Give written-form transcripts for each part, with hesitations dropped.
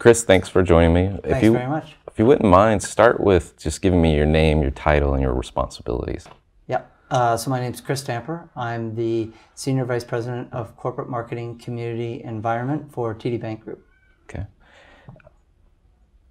Chris, thanks for joining me. Thanks very much. If you wouldn't mind, start with just giving me your name, your title, and your responsibilities. Yeah. So my name's Chris Stamper. I'm the Senior Vice President of Corporate Marketing Community Environment for TD Bank Group. Okay.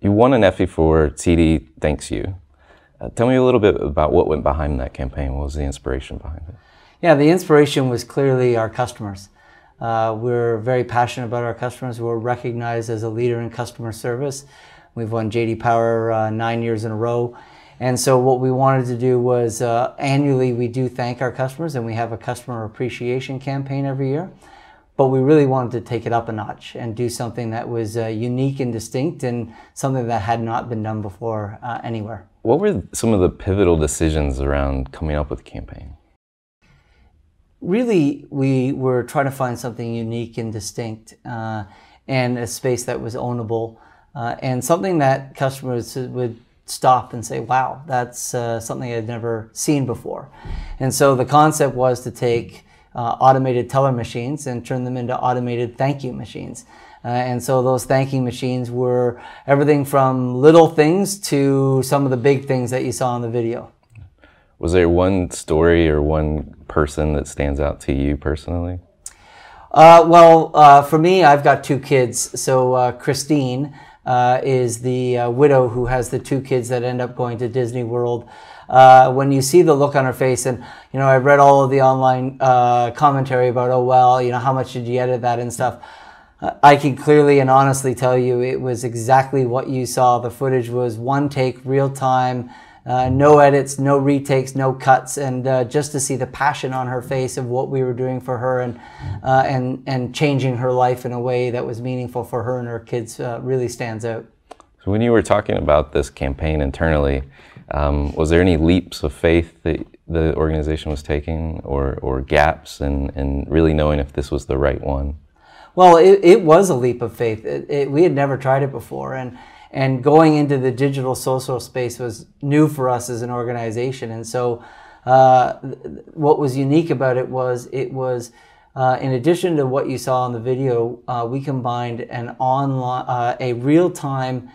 You won an Effie for TD Thanks You. Tell me a little bit about what went behind that campaign. What was the inspiration behind it? Yeah, the inspiration was clearly our customers. We're very passionate about our customers. We're recognized as a leader in customer service. We've won J.D. Power 9 years in a row. And so what we wanted to do was annually we do thank our customers, and we have a customer appreciation campaign every year. But we really wanted to take it up a notch and do something that was unique and distinct and something that had not been done before anywhere. What were some of the pivotal decisions around coming up with the campaign? Really, we were trying to find something unique and distinct and a space that was ownable and something that customers would stop and say, wow, that's something I'd never seen before. And so the concept was to take automated teller machines and turn them into automated thank you machines. And so those thanking machines were everything from little things to some of the big things that you saw in the video. Was there one story or one person that stands out to you personally? For me, I've got two kids. So Christine is the widow who has the two kids that end up going to Disney World. When you see the look on her face, and I've read all of the online commentary about, oh well, how much did you edit that and stuff. I can clearly and honestly tell you it was exactly what you saw. The footage was one take, real time, no edits, no retakes, no cuts, and just to see the passion on her face of what we were doing for her and changing her life in a way that was meaningful for her and her kids really stands out. So when you were talking about this campaign internally, was there any leaps of faith that the organization was taking or gaps in really knowing if this was the right one? Well, it was a leap of faith. We had never tried it before, and going into the digital social space was new for us as an organization. And so what was unique about it was in addition to what you saw in the video, we combined a real-time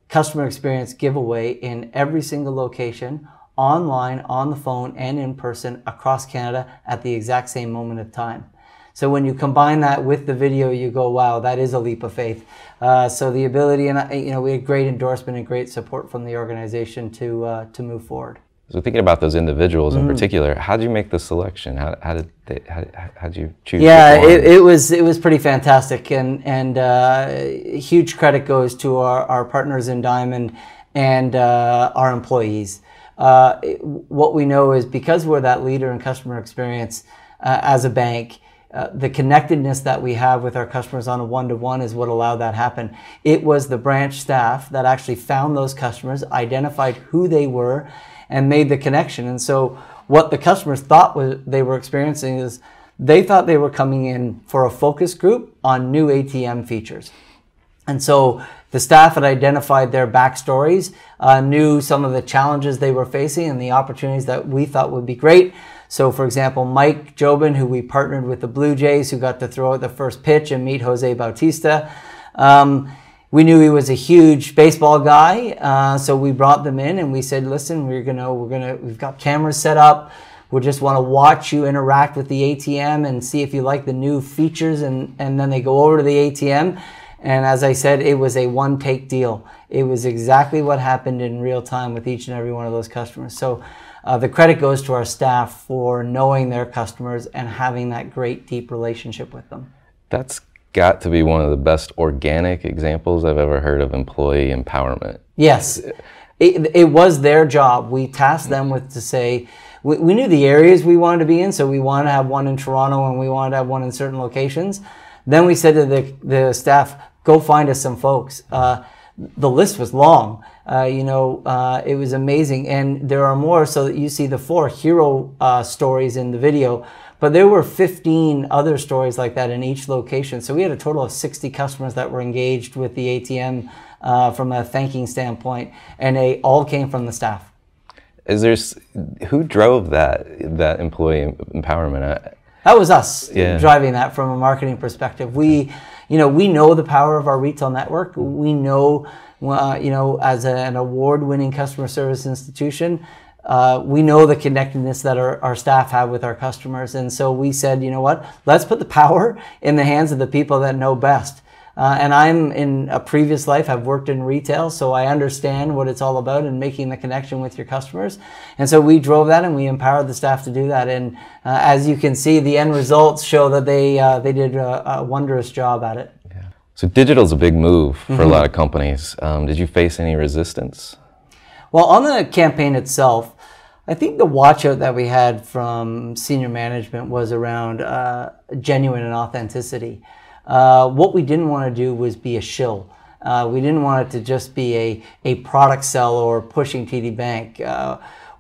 customer experience giveaway in every single location, online, on the phone, and in person across Canada at the exact same moment of time. So when you combine that with the video, you go, wow, that is a leap of faith. So the ability, and we had great endorsement and great support from the organization to move forward. So thinking about those individuals in particular, how did you make the selection? How did you choose? Yeah, it was pretty fantastic, and huge credit goes to our partners in Diamond and our employees. What we know is because we're that leader in customer experience as a bank, the connectedness that we have with our customers on a one-to-one is what allowed that happen. It was the branch staff that actually found those customers, identified who they were, and made the connection. And so what the customers thought they were experiencing is they thought they were coming in for a focus group on new ATM features. And so the staff had identified their backstories, knew some of the challenges they were facing and the opportunities that we thought would be great. So for example, Mike Jobin, who we partnered with the Blue Jays, who got to throw out the first pitch and meet Jose Bautista. We knew he was a huge baseball guy, so we brought them in and we said, listen, we've got cameras set up. We just want to watch you interact with the ATM and see if you like the new features, and then they go over to the ATM. And as I said, it was a one-take deal. It was exactly what happened in real time with each and every one of those customers. So the credit goes to our staff for knowing their customers and having that great, deep relationship with them. That's got to be one of the best organic examples I've ever heard of employee empowerment. Yes, it was their job. We tasked them to say, we knew the areas we wanted to be in, so we wanted to have one in Toronto and we wanted to have one in certain locations. Then we said to the staff, go find us some folks. The list was long. It was amazing, and there are more. So that you see the 4 hero stories in the video, but there were 15 other stories like that in each location. So we had a total of 60 customers that were engaged with the ATM from a thanking standpoint, and they all came from the staff. Who drove that employee empowerment? That was us driving that from a marketing perspective. We, we know the power of our retail network. We know, as an award-winning customer service institution, we know the connectedness that our staff have with our customers. And so we said, you know what, let's put the power in the hands of the people that know best. And I'm, in a previous life, I've worked in retail, so I understand what it's all about in making the connection with your customers. And so we drove that and we empowered the staff to do that. And as you can see, the end results show that they did a wondrous job at it. Yeah. So digital is a big move for a lot of companies. Did you face any resistance? Well, on the campaign itself, I think the watch out that we had from senior management was around genuine and authenticity. What we didn't want to do was be a shill. We didn't want it to just be a product sell or pushing TD Bank.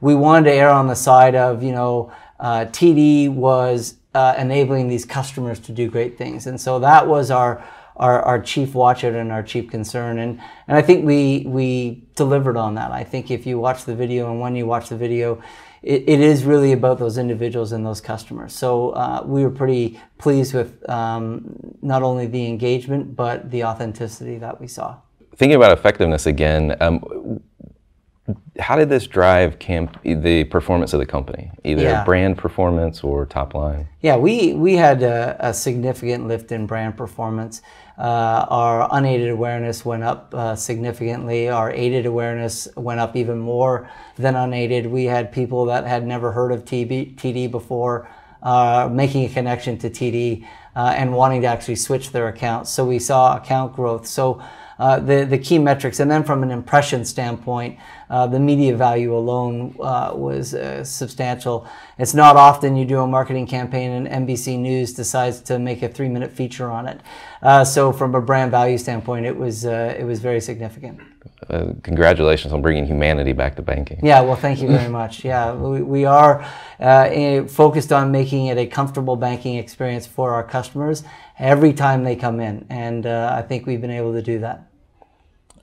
We wanted to err on the side of, TD was enabling these customers to do great things. And so that was our chief watch out and our chief concern. And I think we delivered on that. I think if you watch the video, and when you watch the video, it is really about those individuals and those customers. So we were pretty pleased with not only the engagement, but the authenticity that we saw. Thinking about effectiveness again, how did this drive the performance of the company, either brand performance or top line? Yeah, we had a significant lift in brand performance. Our unaided awareness went up significantly. Our aided awareness went up even more than unaided. We had people that had never heard of TD before making a connection to TD and wanting to actually switch their accounts. So we saw account growth. So the key metrics, and then from an impression standpoint, the media value alone was substantial. It's not often you do a marketing campaign and NBC News decides to make a 3-minute feature on it. So from a brand value standpoint, it was very significant. Congratulations on bringing humanity back to banking. Yeah, well, thank you very much. Yeah, we are focused on making it a comfortable banking experience for our customers every time they come in, and I think we've been able to do that.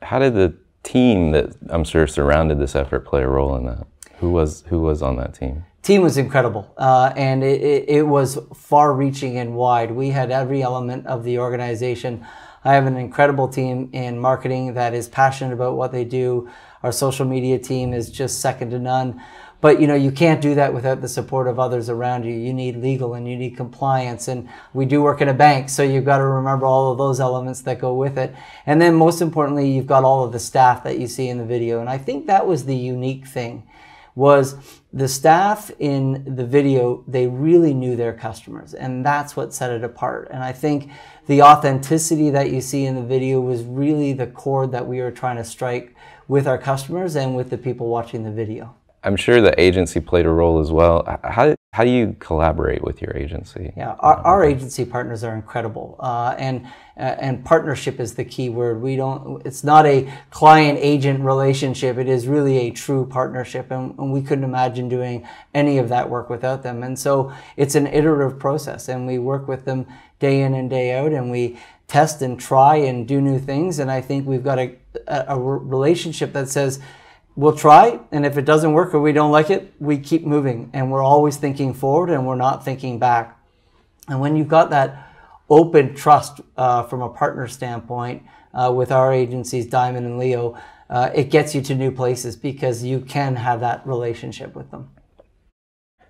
How did the team that I'm sure surrounded this effort play a role in that? Who was on that team? Team was incredible, and it was far-reaching and wide. We had every element of the organization. I have an incredible team in marketing that is passionate about what they do. Our social media team is just second to none. But you can't do that without the support of others around you. You need legal and you need compliance, and we do work in a bank, so you've got to remember all of those elements that go with it. And then most importantly, you've got all of the staff that you see in the video. And I think that was the unique thing, was the staff in the video, they really knew their customers, and that's what set it apart. And I think the authenticity that you see in the video was really the chord that we were trying to strike with our customers and with the people watching the video. I'm sure the agency played a role as well. How do you collaborate with your agency? Yeah, our agency partners are incredible, and partnership is the key word. It's not a client-agent relationship. It is really a true partnership, and we couldn't imagine doing any of that work without them. And so it's an iterative process, and we work with them day in and day out, and we test and try and do new things. And I think we've got a relationship that says, we'll try, and if it doesn't work or we don't like it, we keep moving, and we're always thinking forward and we're not thinking back. And when you've got that open trust from a partner standpoint with our agencies, Diamond and Leo, it gets you to new places because you can have that relationship with them.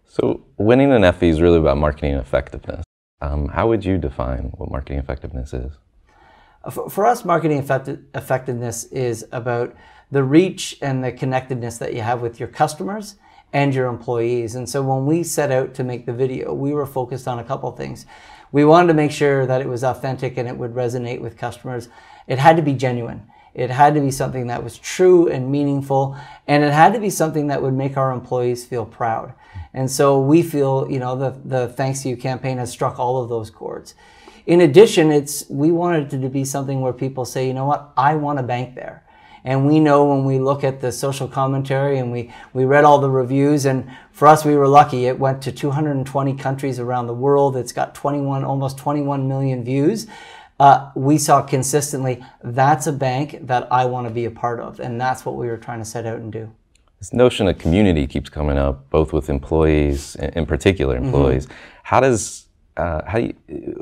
So winning an Effie is really about marketing effectiveness. How would you define what marketing effectiveness is? For us, marketing effectiveness is about the reach and the connectedness that you have with your customers and your employees. And so when we set out to make the video, we were focused on a couple of things. We wanted to make sure that it was authentic and it would resonate with customers. It had to be genuine. It had to be something that was true and meaningful, and it had to be something that would make our employees feel proud. And so we feel, the Thanks to You campaign has struck all of those chords. In addition, we wanted it to be something where people say, you know what, I want to bank there. And we know when we look at the social commentary and we read all the reviews, and for us, we were lucky. It went to 220 countries around the world. It's got almost 21 million views. We saw consistently, that's a bank that I want to be a part of. And that's what we were trying to set out and do. This notion of community keeps coming up, both with employees, in particular employees. Mm-hmm.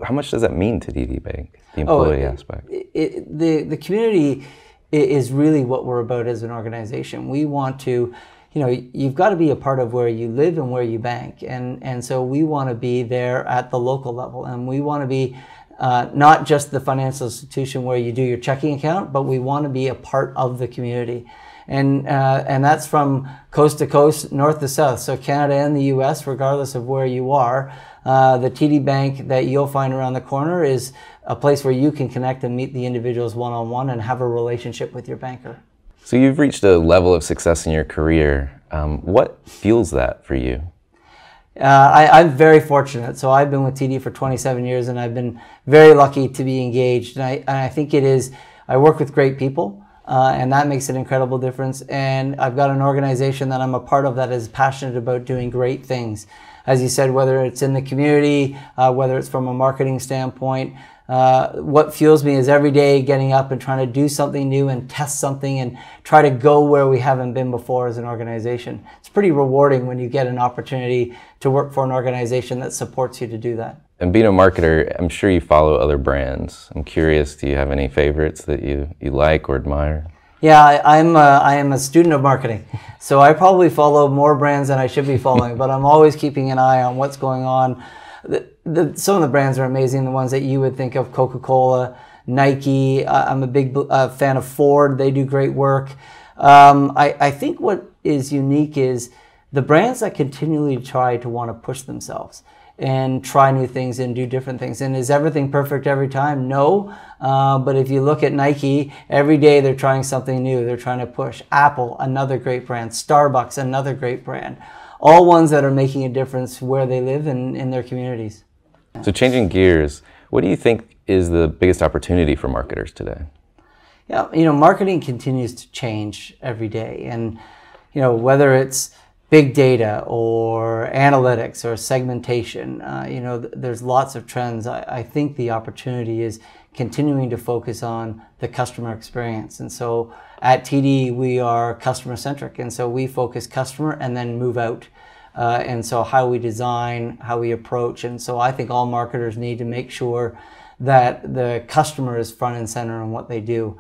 How much does that mean to TD Bank? the employee aspect. The community is really what we're about as an organization. We want to, you've got to be a part of where you live and where you bank. And so we want to be there at the local level. And we want to be not just the financial institution where you do your checking account, but we want to be a part of the community. And that's from coast to coast, north to south. So Canada and the US, regardless of where you are, the TD Bank that you'll find around the corner is a place where you can connect and meet the individuals one-on-one and have a relationship with your banker. So you've reached a level of success in your career. What fuels that for you? I'm very fortunate. So I've been with TD for 27 years and I've been very lucky to be engaged. And I think I work with great people. And that makes an incredible difference. And I've got an organization that I'm a part of that is passionate about doing great things. As you said, whether it's in the community, whether it's from a marketing standpoint, what fuels me is every day getting up and trying to do something new and test something and try to go where we haven't been before as an organization. It's pretty rewarding when you get an opportunity to work for an organization that supports you to do that. And being a marketer, I'm sure you follow other brands. I'm curious, do you have any favorites that you like or admire? Yeah, I am a student of marketing. So I probably follow more brands than I should be following, but I'm always keeping an eye on what's going on. Some of the brands are amazing, the ones that you would think of, Coca-Cola, Nike. I'm a big fan of Ford. They do great work. I think what is unique is the brands that continually try to want to push themselves and try new things and do different things. And is everything perfect every time? No. But if you look at Nike, every day they're trying something new. They're trying to push. Apple, another great brand. Starbucks, another great brand. All ones that are making a difference where they live and in their communities. So changing gears, what do you think is the biggest opportunity for marketers today? Yeah, marketing continues to change every day. And, whether it's big data or analytics or segmentation, there's lots of trends. I think the opportunity is continuing to focus on the customer experience. And so at TD, we are customer centric. And so we focus customer and then move out. And so how we design, how we approach. And so I think all marketers need to make sure that the customer is front and center in what they do.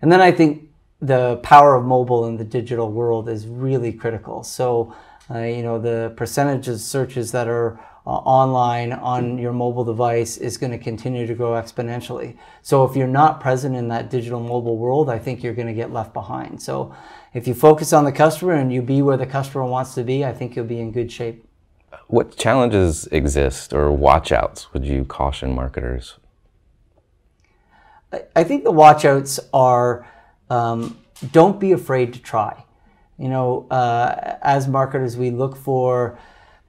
And then I think the power of mobile in the digital world is really critical. So, the percentage of searches that are online on your mobile device is going to continue to grow exponentially. So if you're not present in that digital mobile world, I think you're going to get left behind. So if you focus on the customer and you be where the customer wants to be, I think you'll be in good shape. What challenges exist or watch-outs would you caution marketers? I think the watch-outs are don't be afraid to try. As marketers, we look for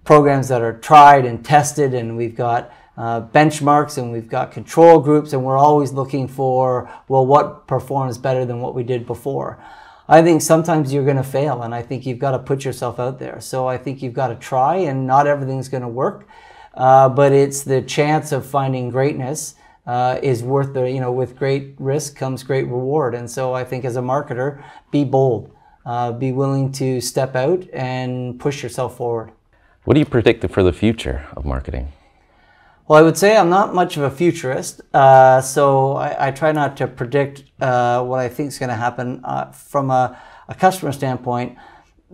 programs that are tried and tested, and we've got benchmarks and we've got control groups, and we're always looking for, well, what performs better than what we did before. I think sometimes you're going to fail, and I think you've got to put yourself out there. So I think you've got to try, and not everything's going to work, but it's the chance of finding greatness is worth the, with great risk comes great reward. And so I think as a marketer, be bold, be willing to step out and push yourself forward. What do you predict for the future of marketing? Well, I would say I'm not much of a futurist, so I try not to predict what I think is going to happen. From a customer standpoint,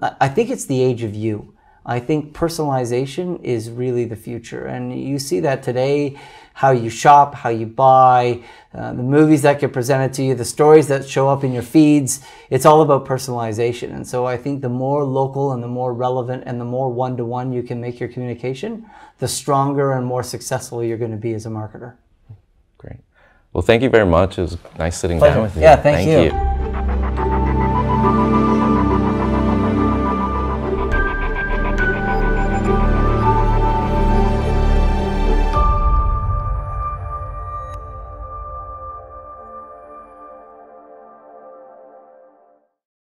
I think it's the age of you. I think personalization is really the future, and you see that today, how you shop, how you buy, the movies that get presented to you, the stories that show up in your feeds. It's all about personalization. And so I think the more local and the more relevant and the more one-to-one you can make your communication, the stronger and more successful you're going to be as a marketer. Great. Well, thank you very much. It was nice sitting Pleasure. down with you. Yeah, thank you.